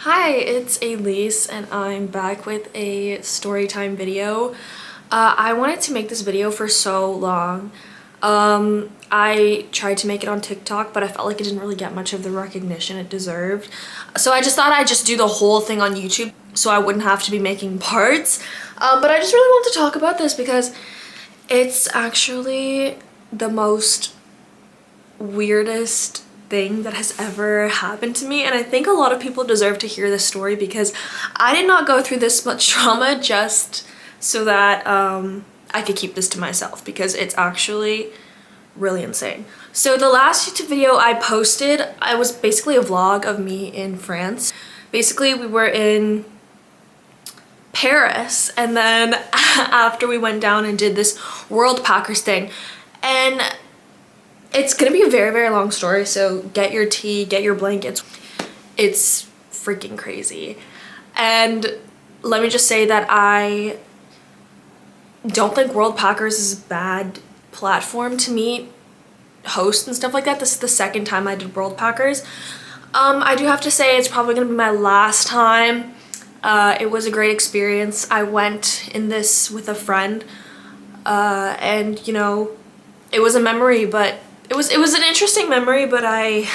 Hi, it's Elise and I'm back with a story time video. I wanted to make this video for so long. I tried to make it on TikTok, but I felt like it didn't really get much of the recognition it deserved. So I just thought I'd just do the whole thing on YouTube so I wouldn't have to be making parts. But I just really want to talk about this because it's actually the most weirdest thing that has ever happened to me, and I think a lot of people deserve to hear this story because I did not go through this much trauma just so that I could keep this to myself, because it's actually really insane. So the last YouTube video I posted, I was basically a vlog of me in France. Basically we were in Paris, and then after we went down and did this Worldpackers thing, and it's gonna be a very, very long story, so get your tea, get your blankets. It's freaking crazy. And let me just say that I don't think Worldpackers is a bad platform to meet hosts and stuff like that. This is the second time I did Worldpackers. I do have to say it's probably gonna be my last time. It was a great experience. I went in this with a friend, and you know, it was a memory, but it was an interesting memory, but I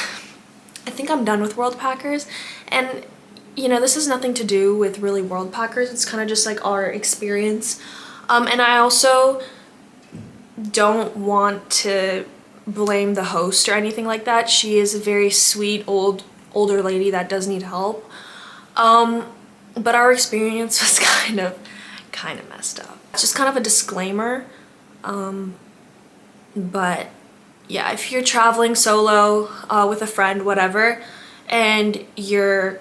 think I'm done with Worldpackers. And you know, this has nothing to do with really Worldpackers. It's kind of just like our experience. And I also don't want to blame the host or anything like that. She is a very sweet older lady that does need help. But our experience was kind of messed up. It's just kind of a disclaimer. But yeah, if you're traveling solo with a friend, whatever, and you're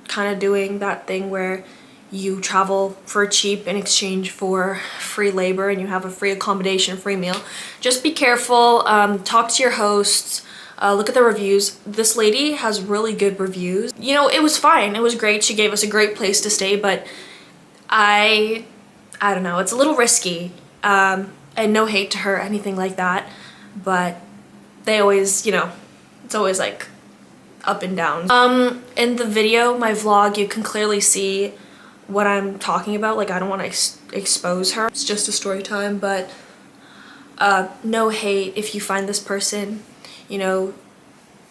kind of doing that thing where you travel for cheap in exchange for free labor and you have a free accommodation, free meal, just be careful. Talk to your hosts, look at the reviews. This lady has really good reviews. You know, it was fine, it was great. She gave us a great place to stay, but I don't know, it's a little risky. And no hate to her, anything like that, but they always, you know, it's always like up and down. In the video, my vlog, you can clearly see what I'm talking about. Like, I don't want to expose her. It's just a story time, but no hate if you find this person, you know,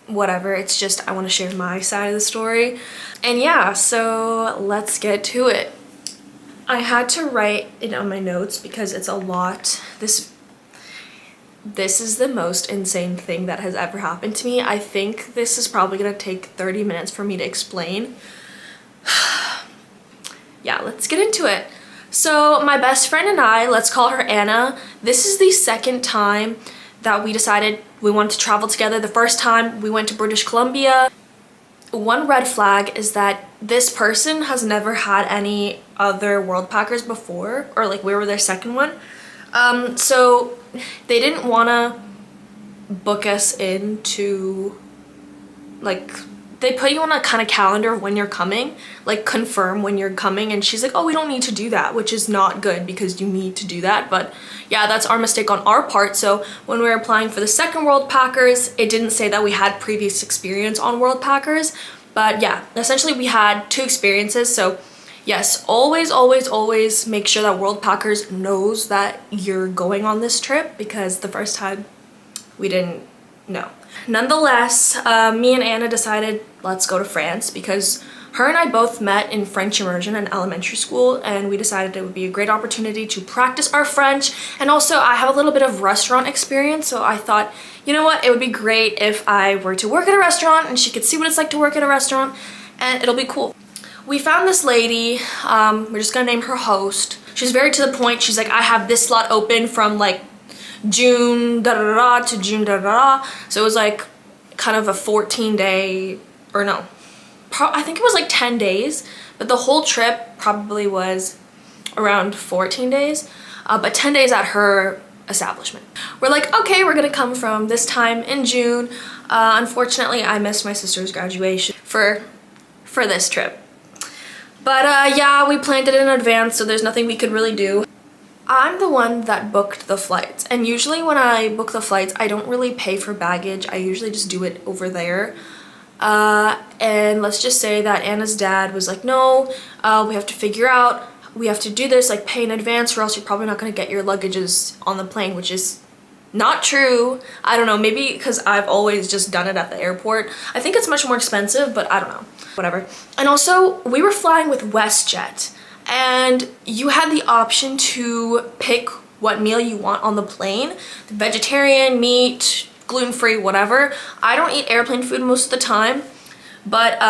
whatever. It's just I want to share my side of the story. And yeah, so let's get to it. I had to write it on my notes because it's a lot. This is the most insane thing that has ever happened to me. I think this is probably gonna take 30 minutes for me to explain. Yeah, let's get into it. So my best friend and I, let's call her Anna, this is the second time that we decided we wanted to travel together. The first time we went to British Columbia. One red flag is that this person has never had any other Worldpackers before, or like we were their second one. So they didn't want to book us into, like, they put you on a kind of calendar of when you're coming, like confirm when you're coming, and she's like, oh, we don't need to do that, which is not good because you need to do that. But yeah, that's our mistake on our part. So when we were applying for the second Worldpackers, it didn't say that we had previous experience on Worldpackers, but yeah, essentially we had 2 experiences. So yes, always make sure that Worldpackers knows that you're going on this trip, because the first time we didn't know. Nonetheless, me and Anna decided let's go to France because her and I both met in French immersion in elementary school, and we decided it would be a great opportunity to practice our French. And also I have a little bit of restaurant experience, so I thought, you know what, it would be great if I were to work at a restaurant and she could see what it's like to work at a restaurant, and it'll be cool. We found this lady, we're just gonna name her host. She's very to the point. She's like, I have this slot open from like June da-da-da-da to June da-da-da. So it was like kind of a 14-day, or no, I think it was like 10 days, but the whole trip probably was around 14 days, but 10 days at her establishment. We're like, okay, we're gonna come from this time in June. Unfortunately, I missed my sister's graduation for this trip. But yeah, we planned it in advance, so there's nothing we could really do. I'm the one that booked the flights, and usually when I book the flights, I don't really pay for baggage. I usually just do it over there. And let's just say that Anna's dad was like, no, we have to figure out, we have to do this, like pay in advance or else you're probably not gonna get your luggages on the plane, which is not true. I don't know, maybe because I've always just done it at the airport. I think it's much more expensive, but I don't know, whatever. And also, we were flying with WestJet, and you had the option to pick what meal you want on the plane. Vegetarian, meat, gluten-free, whatever. I don't eat airplane food most of the time, but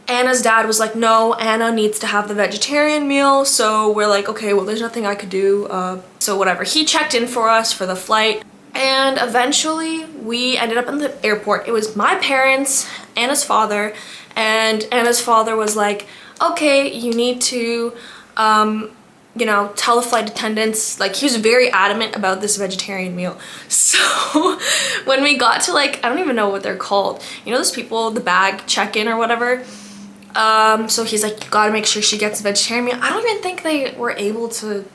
Anna's dad was like, no, Anna needs to have the vegetarian meal. So we're like, okay, well, there's nothing I could do. So whatever. He checked in for us for the flight, and eventually we ended up in the airport. It was my parents, Anna's father, and Anna's father was like, okay, you need to, you know, tell the flight attendants. Like, he was very adamant about this vegetarian meal. So when we got to, like, I don't even know what they're called. You know those people, the bag check-in or whatever? So he's like, you gotta make sure she gets a vegetarian meal. I don't even think they were able to.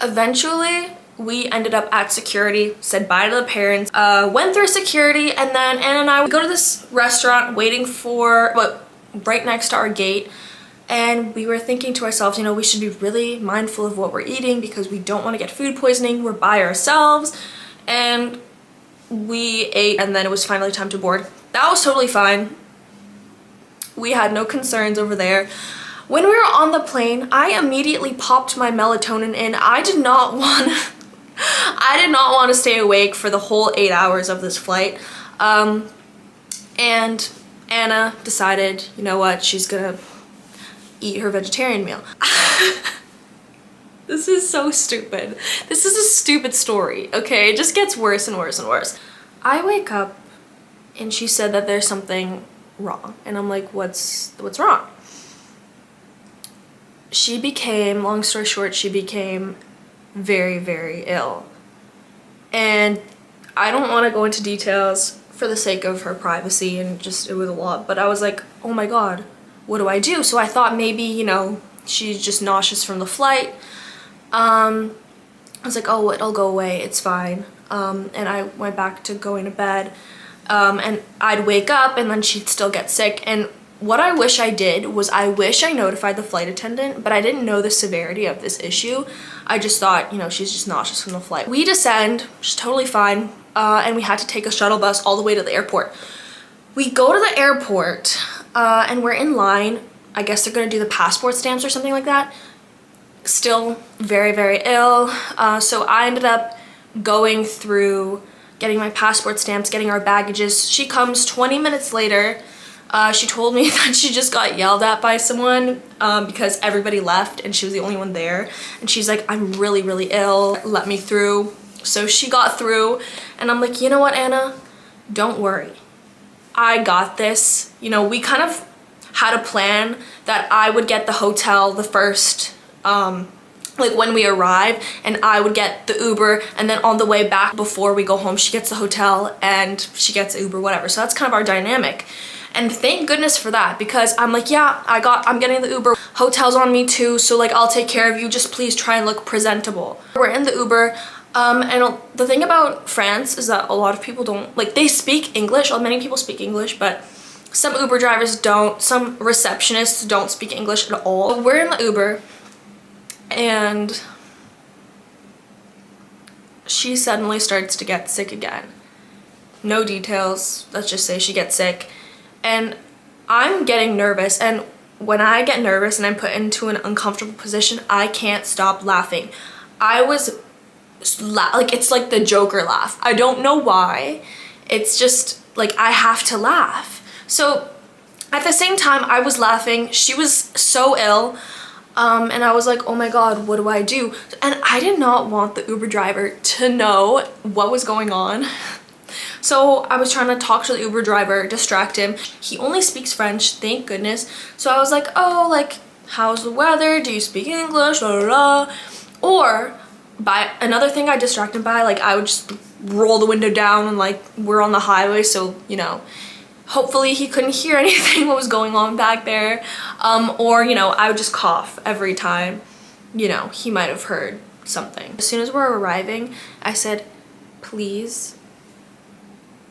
Eventually, we ended up at security, said bye to the parents, went through security, and then Anna and I would go to this restaurant waiting for, right next to our gate. And we were thinking to ourselves, you know, we should be really mindful of what we're eating because we don't want to get food poisoning. We're by ourselves. And we ate, and then it was finally time to board. That was totally fine. We had no concerns over there. When we were on the plane, I immediately popped my melatonin in. I did not want to stay awake for the whole 8 hours of this flight. And Anna decided, you know what, she's gonna eat her vegetarian meal. This is so stupid. This is a stupid story, okay? It just gets worse and worse and worse. I wake up and she said that there's something wrong. And I'm like, what's wrong? She became, long story short, she became very, very ill. And I don't want to go into details for the sake of her privacy, and just, it was a lot, but I was like, oh my god, what do I do? So I thought maybe, you know, she's just nauseous from the flight. I was like, oh, it'll go away, it's fine. And I went back to going to bed, and I'd wake up and then she'd still get sick. And what I wish I did was I wish I notified the flight attendant, but I didn't know the severity of this issue. I just thought, you know, she's just nauseous from the flight. We descend, which is totally fine, and we had to take a shuttle bus all the way to the airport. We go to the airport, and we're in line. I guess they're gonna do the passport stamps or something like that. Still very, very ill. So I ended up going through getting my passport stamps, getting our baggages. She comes 20 minutes later. She told me that she just got yelled at by someone because everybody left and she was the only one there. And she's like, I'm really, really ill, let me through. So she got through, and I'm like, you know what, Anna? Don't worry. I got this. You know, we kind of had a plan that I would get the hotel the first, like when we arrive, and I would get the Uber, and then on the way back before we go home, she gets the hotel and she gets Uber, whatever. So that's kind of our dynamic. And thank goodness for that, because I'm like, yeah, I'm getting the Uber. Hotel's on me too, so like I'll take care of you. Just please try and look presentable. We're in the Uber. And the thing about France is that a lot of people don't, like, they speak English. Many people speak English, but some Uber drivers don't. Some receptionists don't speak English at all. We're in the Uber, and she suddenly starts to get sick again. No details, let's just say she gets sick. And I'm getting nervous, and when I get nervous and I'm put into an uncomfortable position, I can't stop laughing. I was like, it's like the Joker laugh. I don't know why. It's just like I have to laugh. So at the same time I was laughing, she was so ill, and I was like, oh my god, what do I do? And I did not want the Uber driver to know what was going on. So I was trying to talk to the Uber driver, distract him. He only speaks French, thank goodness. So I was like, oh, like, how's the weather? Do you speak English? Blah, blah, blah. Or by another thing I distract him by, like, I would just roll the window down, and like we're on the highway, so you know, hopefully he couldn't hear anything what was going on back there. Or, you know, I would just cough every time, you know, he might have heard something. As soon as we're arriving, I said, please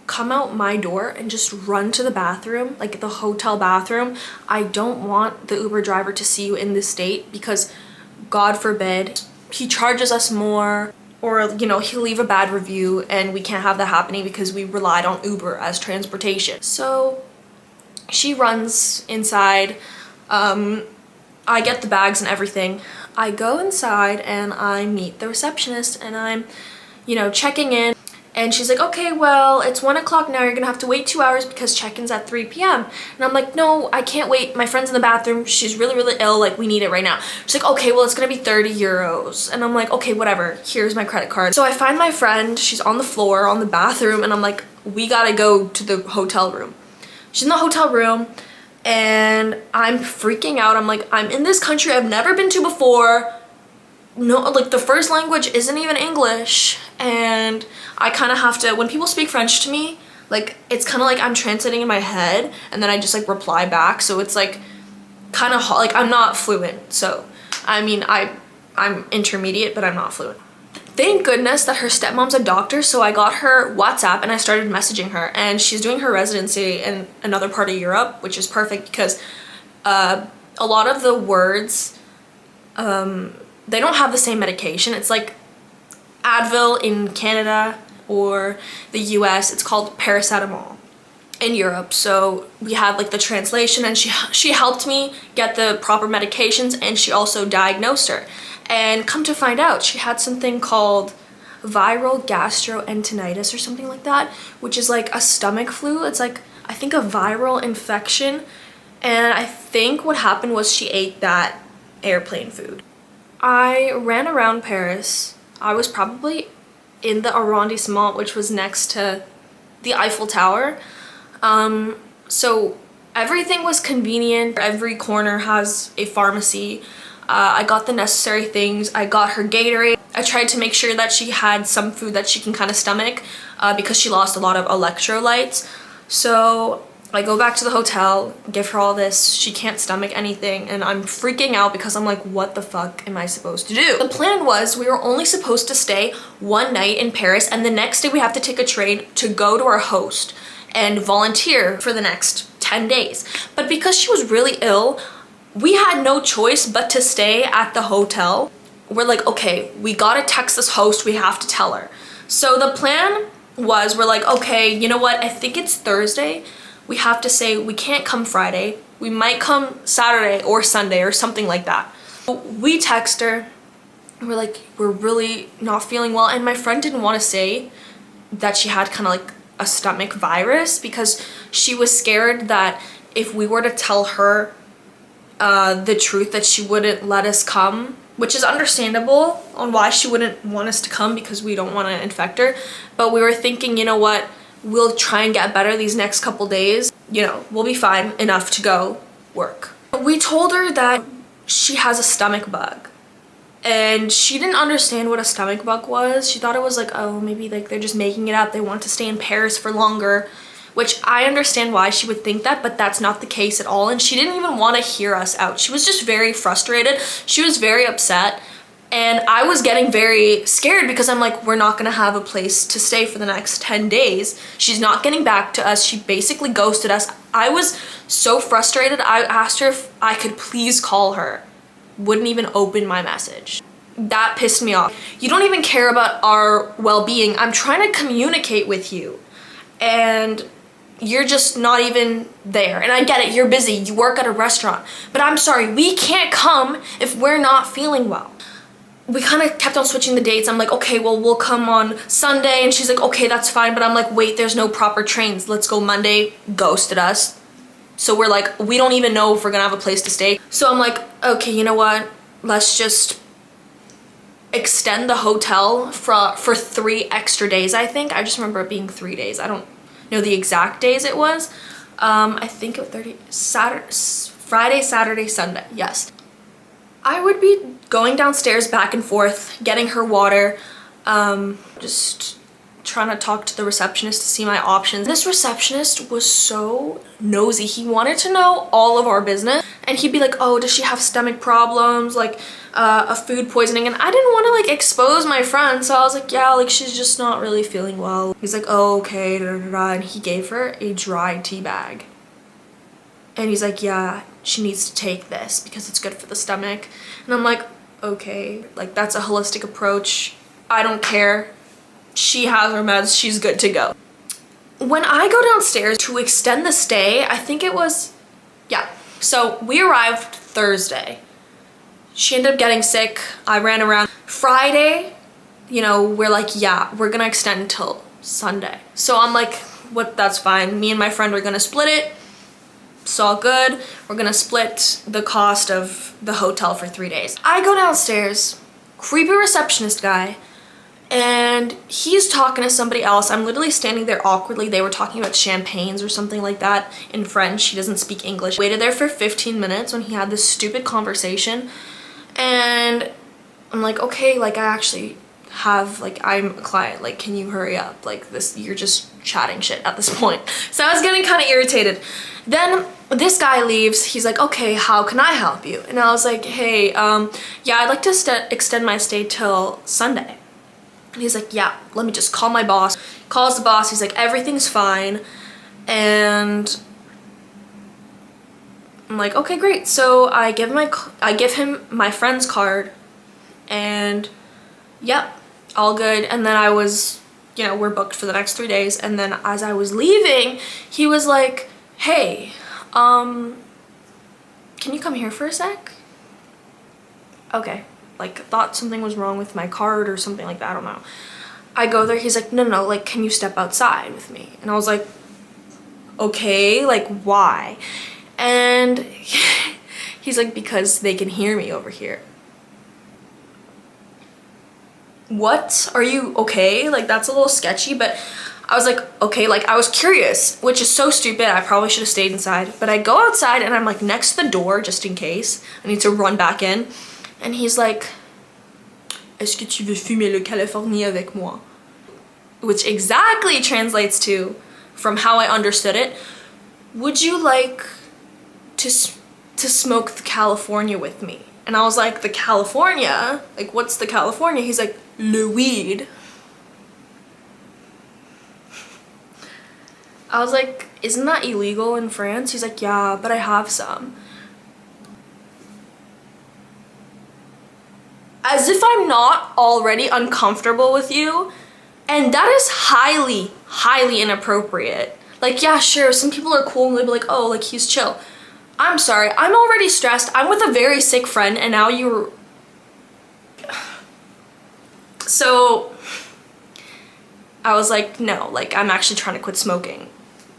come out my door and just run to the bathroom, like the hotel bathroom. I don't want the Uber driver to see you in this state because God forbid he charges us more, or you know, he'll leave a bad review, and we can't have that happening because we relied on Uber as transportation. So she runs inside. I get the bags and everything. I go inside and I meet the receptionist, and I'm, you know, checking in, and she's like, okay, well, it's 1 o'clock now, you're gonna have to wait 2 hours because check-in's at 3 p.m. And I'm like, no, I can't wait, my friend's in the bathroom, she's really, really ill, like, we need it right now. She's like, okay, well, it's gonna be 30 euros. And I'm like, okay, whatever, here's my credit card. So I find my friend, she's on the floor, on the bathroom, and I'm like, we gotta go to the hotel room. She's in the hotel room, and I'm freaking out. I'm like, I'm in this country I've never been to before. No, like the first language isn't even English, and I kind of have to, when people speak French to me, like it's kind of like I'm translating in my head, and then I just like reply back, so it's like kind of like I'm not fluent. So I mean, I'm intermediate, but I'm not fluent. Thank goodness that her stepmom's a doctor, so I got her WhatsApp and I started messaging her, and she's doing her residency in another part of Europe, which is perfect because a lot of the words, they don't have the same medication. It's like Advil in Canada, or the US, it's called paracetamol in Europe. So we had like the translation, and she helped me get the proper medications, and she also diagnosed her. And come to find out, she had something called viral gastroenteritis or something like that, which is like a stomach flu. It's like, I think, a viral infection. And I think what happened was she ate that airplane food. I ran around Paris. I was probably in the arrondissement, which was next to the Eiffel Tower. So everything was convenient. Every corner has a pharmacy. I got the necessary things. I got her Gatorade. I tried to make sure that she had some food that she can kind of stomach because she lost a lot of electrolytes. So I go back to the hotel, give her all this. She can't stomach anything, and I'm freaking out because I'm like, what the fuck am I supposed to do? The plan was we were only supposed to stay one night in Paris, and the next day we have to take a train to go to our host and volunteer for the next 10 days. But because she was really ill, we had no choice but to stay at the hotel. We're like, okay, we gotta text this host, we have to tell her. So the plan was, we're like, okay, you know what, I think it's Thursday. We have to say we can't come Friday. We might come Saturday or Sunday or something like that. We text her, and we're like, we're really not feeling well. And my friend didn't want to say that she had kind of like a stomach virus because she was scared that if we were to tell her the truth, that she wouldn't let us come, which is understandable on why she wouldn't want us to come, because we don't want to infect her. But we were thinking, you know what, we'll try and get better these next couple days. You know, we'll be fine enough to go work. We told her that she has a stomach bug, and she didn't understand what a stomach bug was. She thought it was like, oh, maybe like they're just making it up, they want to stay in Paris for longer, which I understand why she would think that, but that's not the case at all. And she didn't even want to hear us out. She was just very frustrated. She was very upset. And I was getting very scared because I'm like, we're not gonna have a place to stay for the next 10 days. She's not getting back to us. She basically ghosted us. I was so frustrated. I asked her if I could please call her. Wouldn't even open my message. That pissed me off. You don't even care about our well-being. I'm trying to communicate with you, and you're just not even there. And I get it, you're busy, you work at a restaurant, but I'm sorry, we can't come if we're not feeling well. We kind of kept on switching the dates. I'm like, okay, well, we'll come on Sunday. And she's like, okay, that's fine. But I'm like, wait, there's no proper trains. Let's go Monday. Ghosted us. So we're like, we don't even know if we're gonna have a place to stay. So I'm like, okay, you know what? Let's just extend the hotel for 3 extra days, I think. I just remember it being 3 days. I don't know the exact days it was. I think it was Friday, Saturday, Sunday, yes. I would be going downstairs back and forth, getting her water, just trying to talk to the receptionist to see my options. This receptionist was so nosy. He wanted to know all of our business, and he'd be like, oh, does she have stomach problems, like a food poisoning? And I didn't want to like expose my friend, so I was like, yeah, like she's just not really feeling well. He's like, oh, okay, da, da, da. And he gave her a dry tea bag, and he's like, yeah, she needs to take this because it's good for the stomach. And I'm like, okay, like that's a holistic approach. I don't care. She has her meds, she's good to go. When I go downstairs to extend the stay, I think it was, yeah. So we arrived Thursday. She ended up getting sick. I ran around. Friday, you know, we're like, yeah, we're gonna extend until Sunday. So I'm like, what, that's fine. Me and my friend are gonna split it. It's all good. We're gonna split the cost of the hotel for 3 days. I go downstairs, creepy receptionist guy, and he's talking to somebody else. I'm literally standing there awkwardly. They were talking about champagnes or something like that in French. He doesn't speak English. Waited there for 15 minutes when he had this stupid conversation. And I'm like, okay, like I actually have, like, I'm a client. Like, can you hurry up? Like this, you're just chatting shit at this point. So I was getting kind of irritated. Then this guy leaves. He's like, okay, how can I help you? And I was like, hey, yeah, I'd like to extend my stay till Sunday. And he's like, yeah, let me just call my boss. Calls the boss, he's like, everything's fine. And I'm like, okay, great. So I give him my friend's card, and yep, all good. And then I was, you know, we're booked for the next 3 days. And then as I was leaving, he was like, hey, can you come here for a sec? Okay. Like, thought something was wrong with my card or something like that, I don't know. I go there, he's like, no, like, can you step outside with me? And I was like, okay, like, why? And he's like, because they can hear me over here. What? Are you okay? Like, that's a little sketchy, but I was like, okay, like, I was curious, which is so stupid. I probably should have stayed inside. But I go outside, and I'm, like, next to the door, just in case. I need to run back in. And he's like, est-ce que tu veux fumer le Californie avec moi? Which exactly translates to, from how I understood it, would you like to smoke the California with me? And I was like, the California? Like, what's the California? He's like, le weed. I was like, isn't that illegal in France? He's like, yeah, but I have some. As if I'm not already uncomfortable with you. And that is highly, highly inappropriate. Like, yeah, sure, some people are cool and they'll be like, oh, like, he's chill. I'm sorry, I'm already stressed. I'm with a very sick friend, and now you're... So I was like, no, like, I'm actually trying to quit smoking,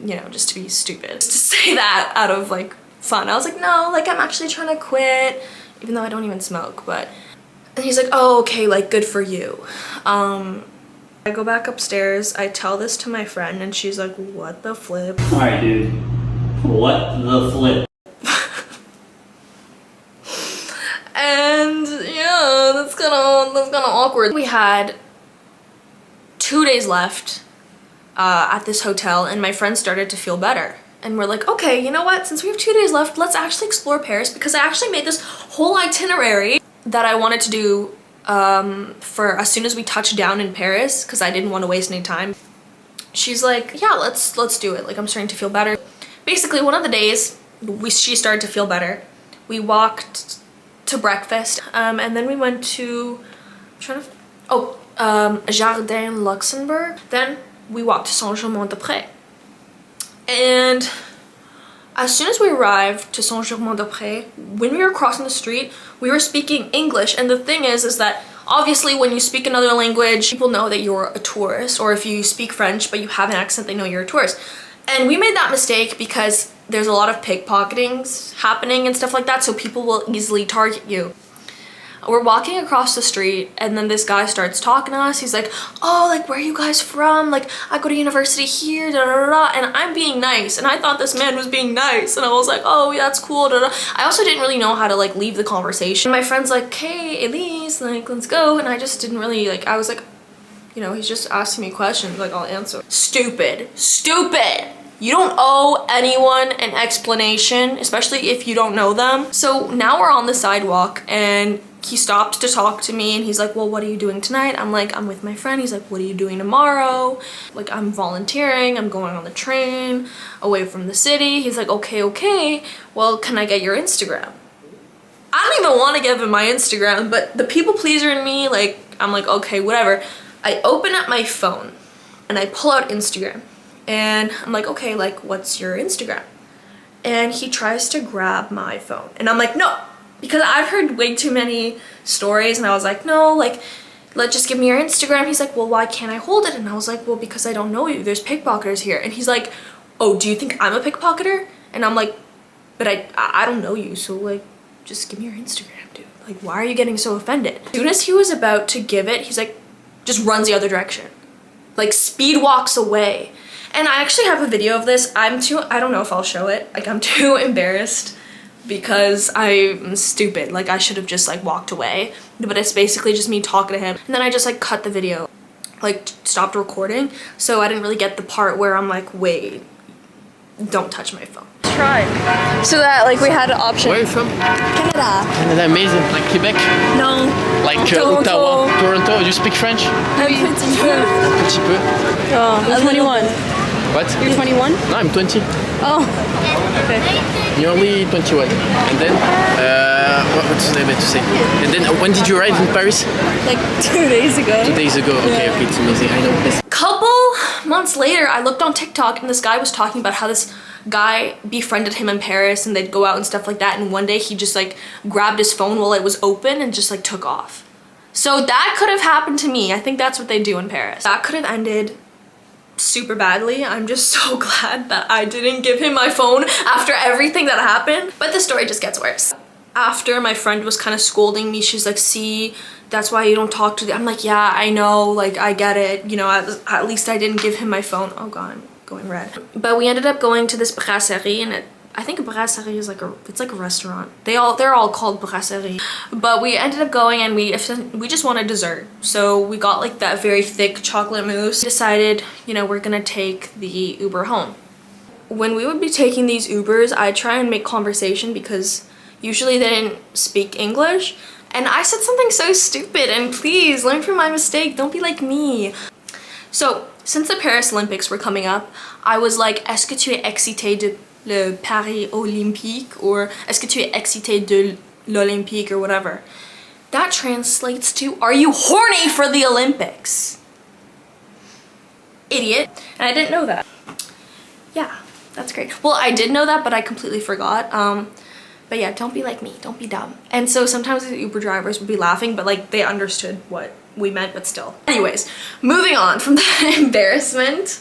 you know, just to be stupid. Just to say that out of, like, fun. I was like, no, like, I'm actually trying to quit, even though I don't even smoke, but... And he's like, oh, okay, like, good for you. I go back upstairs, I tell this to my friend, and she's like, what the flip? Alright, dude. What the flip? And yeah, that's kind of awkward. We had 2 days left at this hotel, and my friend started to feel better. And we're like, okay, you know what? Since we have 2 days left, let's actually explore Paris, because I actually made this whole itinerary that I wanted to do for as soon as we touched down in Paris, because I didn't want to waste any time. She's like, yeah, let's do it. Like, I'm starting to feel better. Basically, one of the days she started to feel better. We walked to breakfast, and then we went to Jardin Luxembourg. Then we walked to Saint-Germain-des-Prés. And as soon as we arrived to Saint-Germain-des-Prés, when we were crossing the street, we were speaking English. And the thing is that obviously when you speak another language, people know that you're a tourist, or if you speak French but you have an accent, they know you're a tourist. And we made that mistake because there's a lot of pickpocketings happening and stuff like that, so people will easily target you. We're walking across the street, and then this guy starts talking to us. He's like, oh, like, where are you guys from? Like, I go to university here, da da da. And I'm being nice, and I thought this man was being nice, and I was like, oh, yeah, that's cool, da da. I also didn't really know how to, like, leave the conversation. My friend's like, hey, Elise, like, let's go. And I just didn't really, like, I was like, you know, he's just asking me questions, like I'll answer. Stupid. Stupid! You don't owe anyone an explanation, especially if you don't know them. So now we're on the sidewalk and he stopped to talk to me and he's like, well, what are you doing tonight? I'm like, I'm with my friend. He's like, what are you doing tomorrow? Like, I'm volunteering. I'm going on the train away from the city. He's like, okay. Well, can I get your Instagram? I don't even want to give him my Instagram, but the people pleaser in me, like, I'm like, okay, whatever. I open up my phone and I pull out Instagram and I'm like, okay, like, what's your Instagram? And he tries to grab my phone and I'm like, no. Because I've heard way too many stories and I was like, no, like, just give me your Instagram. He's like, well, why can't I hold it? And I was like, well, because I don't know you. There's pickpocketers here. And he's like, oh, do you think I'm a pickpocketer? And I'm like, but I don't know you. So like, just give me your Instagram, dude. Like, why are you getting so offended? As soon as he was about to give it, he's like, just runs the other direction. Like, speed walks away. And I actually have a video of this. I don't know if I'll show it. Like, I'm too embarrassed because I'm stupid. Like, I should have just like walked away, but it's basically just me talking to him. And then I just like cut the video, like stopped recording. So I didn't really get the part where I'm like, wait, don't touch my phone. Try. So that like we had an option. Where are you from? Canada. Canada, amazing. Like Quebec? No. Like Toronto. Ottawa? Toronto? You speak French? Un petit peu. Un petit peu. Oh, I'm 21. What? You're 21? No, I'm 20. Oh. Okay. You're only 21. And then, what's the name to say? And then, when did you arrive in Paris? Like 2 days ago. 2 days ago. Okay, okay, it's amazing. I know this. Couple months later, I looked on TikTok and this guy was talking about how this guy befriended him in Paris and they'd go out and stuff like that. And one day he just like grabbed his phone while it was open and just like took off. So that could have happened to me. I think that's what they do in Paris. That could have ended super badly. I'm just so glad that I didn't give him my phone after everything that happened. But the story just gets worse. After my friend was kind of scolding me, she's like, see, that's why you don't talk to them. I'm like, yeah, I know, like, I get it. You know, at least I didn't give him my phone. Oh God, I'm going red. But we ended up going to this brasserie and I think a brasserie is like it's like a restaurant. They're all called brasserie. But we ended up going and we just wanted dessert. So we got like that very thick chocolate mousse. We decided, you know, we're gonna take the Uber home. When we would be taking these Ubers, I try and make conversation because usually they didn't speak English. And I said something so stupid, and please learn from my mistake. Don't be like me. So since the Paris Olympics were coming up, I was like, est-ce que tu es excité de le Paris Olympique, or est-ce que tu es excité de l'Olympique, or whatever. That translates to, are you horny for the Olympics? Idiot. And I didn't know that. Yeah, that's great. Well, I did know that, but I completely forgot. But yeah, don't be like me, don't be dumb. And so sometimes the Uber drivers would be laughing, but like they understood what we meant, but still. Anyways, moving on from that embarrassment.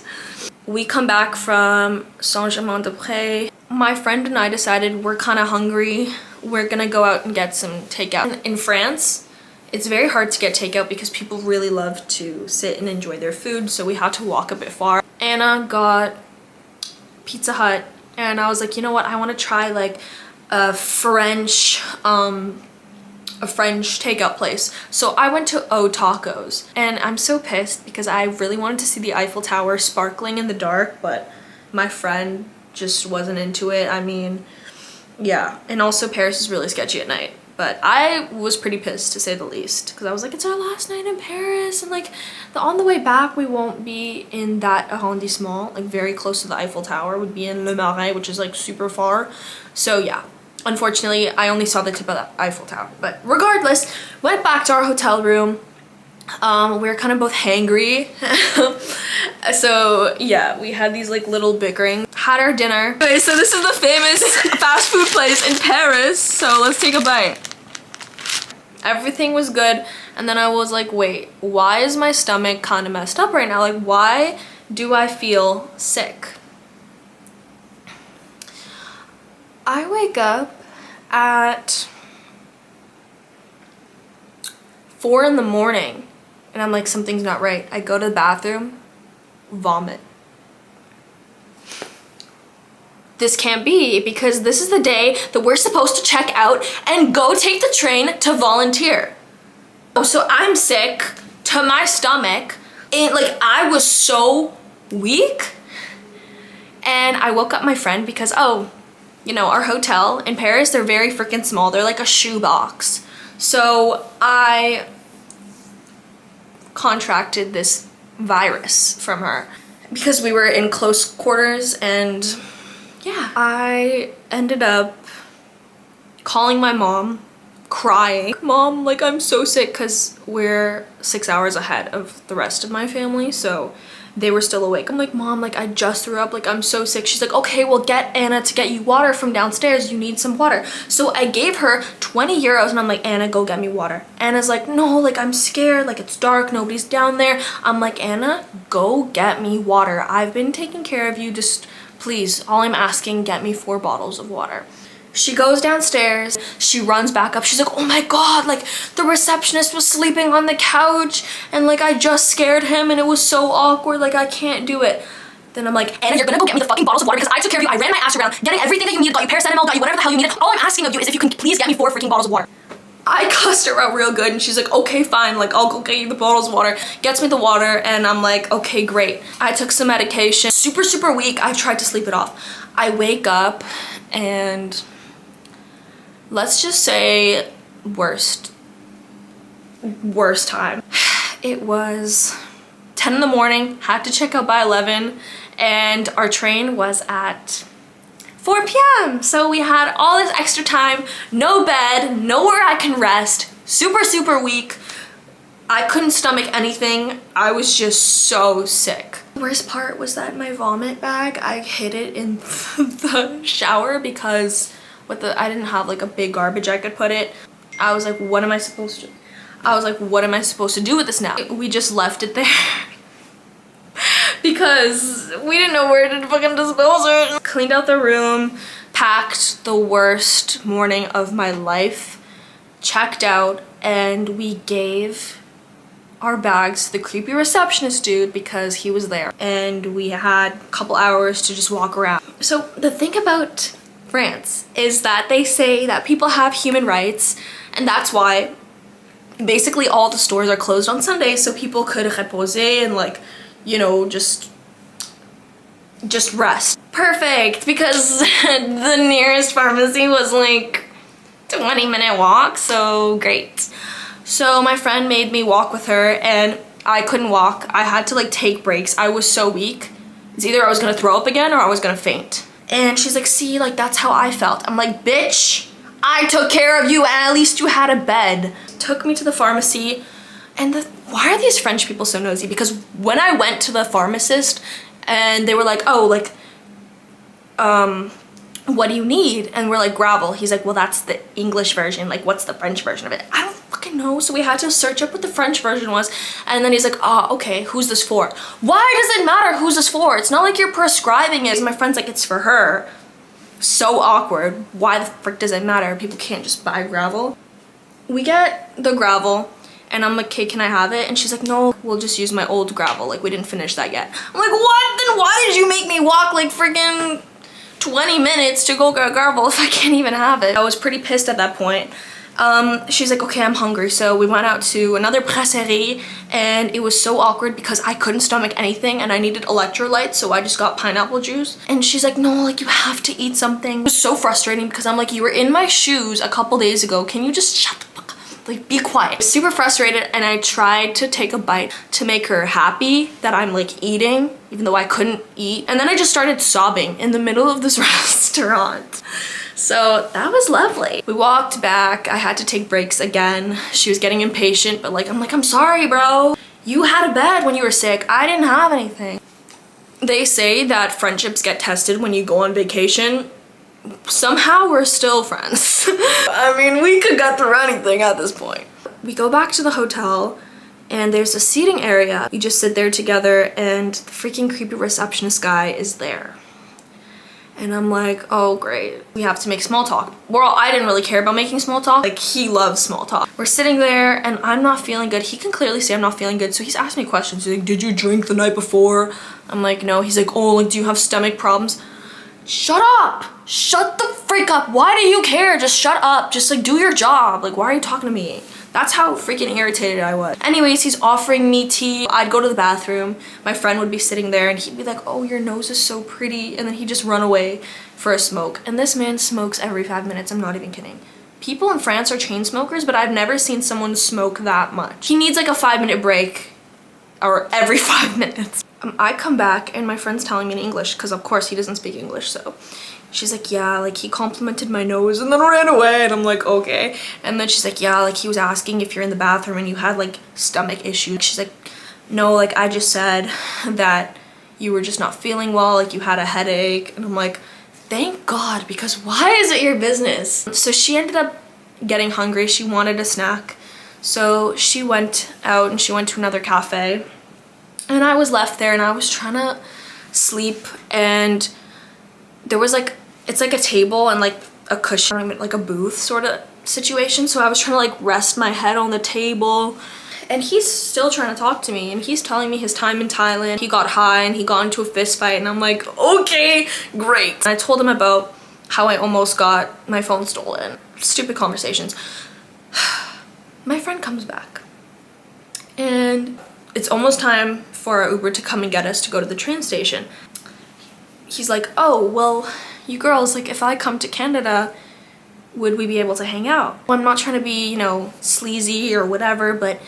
We come back from Saint-Germain-des-Prés. My friend and I decided we're kind of hungry. We're gonna go out and get some takeout. In France, it's very hard to get takeout because people really love to sit and enjoy their food, so we had to walk a bit far. Anna got Pizza Hut, and I was like, you know what, I want to try like a French takeout place. So I went to O Tacos, and I'm so pissed because I really wanted to see the Eiffel Tower sparkling in the dark, but my friend just wasn't into it. I mean, yeah. And also Paris is really sketchy at night, but I was pretty pissed to say the least because I was like, it's our last night in Paris, and like on the way back we won't be in that arrondissement, like very close to the Eiffel Tower. Would be in Le Marais, which is like super far. So yeah, unfortunately I only saw the tip of the Eiffel Tower. But regardless, went back to our hotel room. We were kind of both hangry. So yeah, we had these like little bickering. Had our dinner. Okay, so this is the famous fast food place in Paris. So let's take a bite. Everything was good. And then I was like, wait, why is my stomach kind of messed up right now? Like, why do I feel sick? I wake up at 4 in the morning and I'm like, something's not right. I go to the bathroom, vomit. This can't be, because this is the day that we're supposed to check out and go take the train to volunteer. So I'm sick to my stomach And like, I was so weak. And I woke up my friend because, oh, you know, our hotel in Paris, they're very freaking small. They're like a shoebox. So I contracted this virus from her because we were in close quarters, and yeah, I ended up calling my mom, crying. Mom, like, I'm so sick, because we're 6 hours ahead of the rest of my family, so they were still awake. I'm like, Mom, like, I just threw up, like, I'm so sick. She's like, okay, well, get Anna to get you water from downstairs. You need some water. So I gave her 20 euros, and I'm like, Anna, go get me water. Anna's like, no, like, I'm scared, like, it's dark, nobody's down there. I'm like, Anna, go get me water. I've been taking care of you, just please, all I'm asking, get me 4 bottles of water. She goes downstairs, she runs back up, she's like, oh my god, like, the receptionist was sleeping on the couch, and like, I just scared him, and it was so awkward, like, I can't do it. Then I'm like, Anna, you're gonna go get me the fucking bottles of water because I took care of you, I ran my ass around, getting everything that you needed, got you paracetamol, got you whatever the hell you needed. All I'm asking of you is if you can please get me 4 freaking bottles of water. I cussed her out real good, and she's like, okay, fine, like, I'll go get you the bottles of water. Gets me the water, and I'm like, okay, great. I took some medication, super weak, I tried to sleep it off. I wake up, and let's just say worst time. It was 10 in the morning, had to check out by 11, and our train was at 4 p.m. So we had all this extra time, no bed, nowhere I can rest, super weak. I couldn't stomach anything. I was just so sick. The worst part was that my vomit bag, I hid it in the shower because I didn't have like a big garbage I could put it. I was like, what am I supposed to do with this now? We just left it there because we didn't know where to fucking dispose it. Cleaned out the room, packed the worst morning of my life, checked out, and we gave our bags to the creepy receptionist dude because he was there. And we had a couple hours to just walk around. So the thing about France is that they say that people have human rights, and that's why basically all the stores are closed on Sundays so people could reposer and, like, you know, just rest. Perfect, because the nearest pharmacy was like 20-minute walk, so great. So my friend made me walk with her, and I couldn't walk. I had to like take breaks. I was so weak. It's either I was gonna throw up again or I was gonna faint. And she's like, see, like, that's how I felt. I'm like, bitch, I took care of you and at least you had a bed. Took me to the pharmacy, and why are these French people so nosy? Because when I went to the pharmacist and they were like, oh, like, what do you need? And we're like, gravel. He's like, well, that's the English version. Like, what's the French version of it? I don't fucking know. So we had to search up what the French version was. And then he's like, oh, okay, who's this for? Why does it matter who's this for? It's not like you're prescribing it. My friend's like, it's for her. So awkward. Why the frick does it matter? People can't just buy gravel. We get the gravel, and I'm like, okay, can I have it? And she's like, no, we'll just use my old gravel. Like, we didn't finish that yet. I'm like, what? Then why did you make me walk like friggin' 20 minutes to go get gravel if I can't even have it? I was pretty pissed at that point. She's like, okay, I'm hungry. So we went out to another brasserie, and it was so awkward because I couldn't stomach anything and I needed electrolytes, so I just got pineapple juice. And she's like, no, like, you have to eat something. It was so frustrating because I'm like, you were in my shoes a couple days ago. Can you just shut the fuck up? Like, be quiet. Super frustrated, and I tried to take a bite to make her happy that I'm like eating, even though I couldn't eat. And then I just started sobbing in the middle of this restaurant. So that was lovely. We walked back. I had to take breaks again. She was getting impatient, but like, I'm sorry, bro. You had a bed when you were sick. I didn't have anything. They say that friendships get tested when you go on vacation. Somehow we're still friends. I mean, we could get through anything at this point. We go back to the hotel, and there's a seating area. You just sit there together, and the freaking creepy receptionist guy is there. And I'm like, oh great, we have to make small talk. I didn't really care about making small talk. Like, he loves small talk. We're sitting there, and I'm not feeling good. He can clearly see I'm not feeling good, so he's asking me questions. He's like, did you drink the night before? I'm like, no. He's like, oh, like, do you have stomach problems? Shut up! Shut the freak up! Why do you care? Just shut up. Just, like, do your job. Like, why are you talking to me? That's how freaking irritated I was. Anyways, he's offering me tea. I'd go to the bathroom. My friend would be sitting there and he'd be like, oh, your nose is so pretty. And then he'd just run away for a smoke. And this man smokes every 5 minutes. I'm not even kidding. People in France are chain smokers, but I've never seen someone smoke that much. He needs like a 5-minute break, or every 5 minutes. I come back and my friend's telling me in English, because of course he doesn't speak English, so she's like, yeah, like he complimented my nose and then ran away. And I'm like, okay. And then she's like, yeah, like he was asking if you're in the bathroom and you had like stomach issues. She's like, no, like I just said that you were just not feeling well, like you had a headache. And I'm like, thank God, because why is it your business? So she ended up getting hungry. She wanted a snack. So she went out and she went to another cafe. And I was left there and I was trying to sleep, and there was like, it's like a table and like a cushion, like a booth sort of situation. So I was trying to like rest my head on the table, and he's still trying to talk to me, and he's telling me his time in Thailand. He got high and he got into a fist fight, and I'm like, okay, great. And I told him about how I almost got my phone stolen. Stupid conversations. My friend comes back and it's almost time for our Uber to come and get us to go to the train station. He's like, oh, well, you girls, like if I come to Canada, would we be able to hang out? Well, I'm not trying to be, you know, sleazy or whatever, but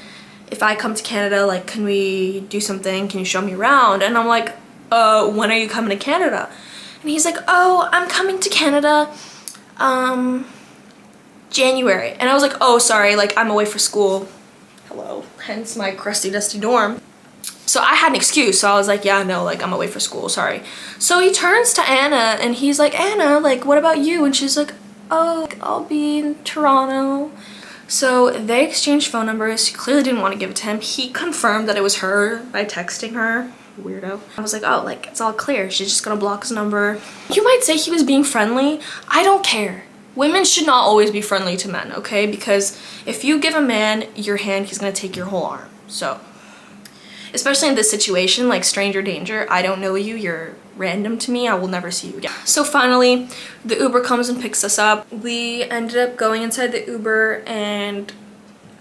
if I come to Canada, like, can we do something? Can you show me around? And I'm like, when are you coming to Canada? And he's like, oh, I'm coming to Canada, January. And I was like, oh, sorry, like I'm away for school. Hello, hence my crusty dusty dorm. So I had an excuse, so I was like, yeah, no, like I'm away for school, sorry. So he turns to Anna and he's like, Anna, like what about you? And she's like, oh, I'll be in Toronto. So they exchanged phone numbers. She clearly didn't want to give it to him. He confirmed that it was her by texting her. Weirdo. I was like, oh, like it's all clear. She's just gonna block his number. You might say he was being friendly. I don't care. Women should not always be friendly to men, okay? Because if you give a man your hand, he's gonna take your whole arm. So, especially in this situation, like stranger danger, I don't know you, you're random to me, I will never see you again. So finally, the Uber comes and picks us up. We ended up going inside the Uber, and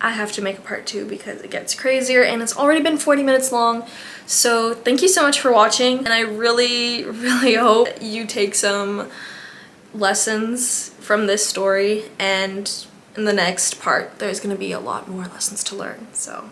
I have to make a part 2 because it gets crazier and it's already been 40 minutes long. So thank you so much for watching, and I really, really hope you take some lessons from this story, and in the next part there's gonna be a lot more lessons to learn. So